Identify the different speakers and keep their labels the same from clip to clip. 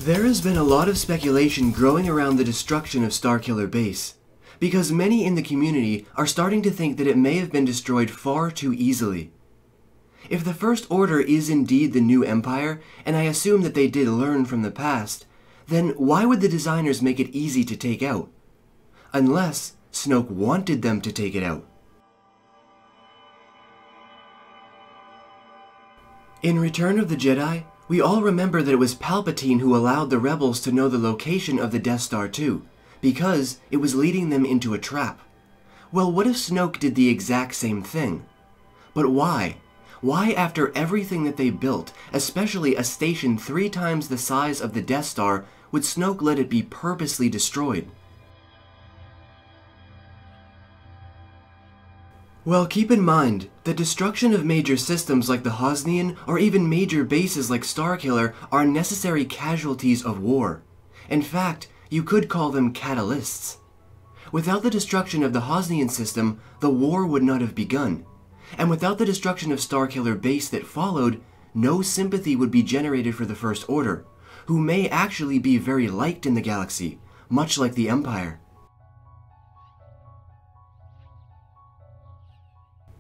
Speaker 1: There has been a lot of speculation growing around the destruction of Starkiller Base, because many in the community are starting to think that it may have been destroyed far too easily. If the First Order is indeed the new Empire, and I assume that they did learn from the past, then why would the designers make it easy to take out? Unless Snoke wanted them to take it out. In Return of the Jedi, we all remember that it was Palpatine who allowed the rebels to know the location of the Death Star too, because it was leading them into a trap. Well, what if Snoke did the exact same thing? But why? Why, after everything that they built, especially a station 3 times the size of the Death Star, would Snoke let it be purposely destroyed? Well, keep in mind that destruction of major systems like the Hosnian or even major bases like Starkiller are necessary casualties of war. In fact, you could call them catalysts. Without the destruction of the Hosnian system, the war would not have begun. And without the destruction of Starkiller Base that followed, no sympathy would be generated for the First Order, who may actually be very liked in the galaxy, much like the Empire.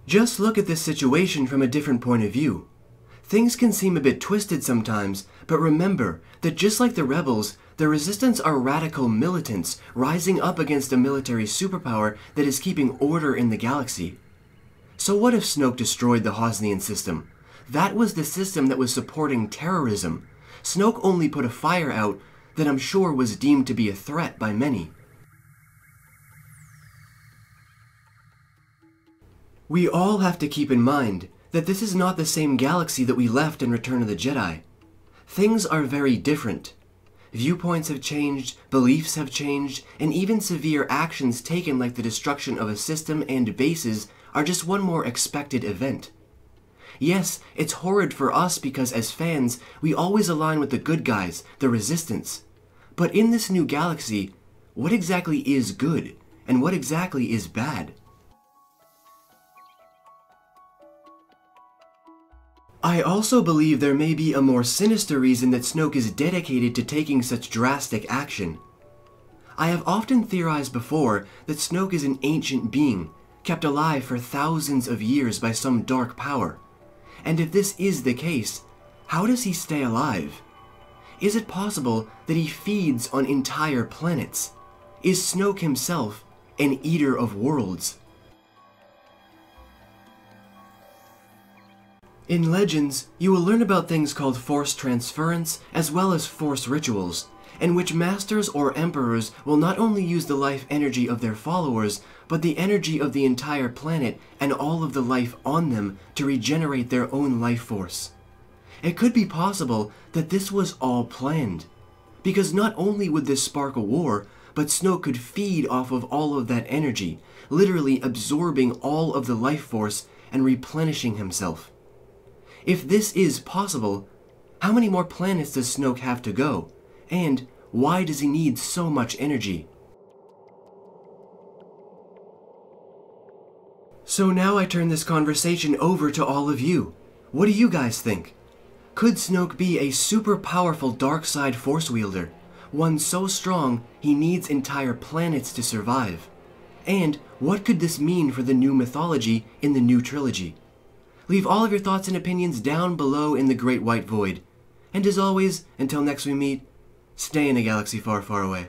Speaker 1: Just look at this situation from a different point of view. Things can seem a bit twisted sometimes, but remember that just like the rebels, the Resistance are radical militants rising up against a military superpower that is keeping order in the galaxy. So what if Snoke destroyed the Hosnian system? That was the system that was supporting terrorism. Snoke only put a fire out that I'm sure was deemed to be a threat by many. We all have to keep in mind that this is not the same galaxy that we left in Return of the Jedi. Things are very different. Viewpoints have changed, beliefs have changed, and even severe actions taken like the destruction of a system and bases are just one more expected event. Yes, it's horrid for us because as fans, we always align with the good guys, the Resistance. But in this new galaxy, what exactly is good, and what exactly is bad? I also believe there may be a more sinister reason that Snoke is dedicated to taking such drastic action. I have often theorized before that Snoke is an ancient being, kept alive for thousands of years by some dark power. And if this is the case, how does he stay alive? Is it possible that he feeds on entire planets? Is Snoke himself an eater of worlds? In Legends, you will learn about things called Force transference as well as Force rituals, in which masters or emperors will not only use the life energy of their followers, but the energy of the entire planet and all of the life on them to regenerate their own life force. It could be possible that this was all planned, because not only would this spark a war, but Snoke could feed off of all of that energy, literally absorbing all of the life force and replenishing himself. If this is possible, how many more planets does Snoke have to go? And why does he need so much energy? So now I turn this conversation over to all of you. What do you guys think? Could Snoke be a super powerful dark side force wielder? One so strong he needs entire planets to survive? And what could this mean for the new mythology in the new trilogy? Leave all of your thoughts and opinions down below in the Great White Void. And as always, until next we meet, stay in a galaxy far, far away.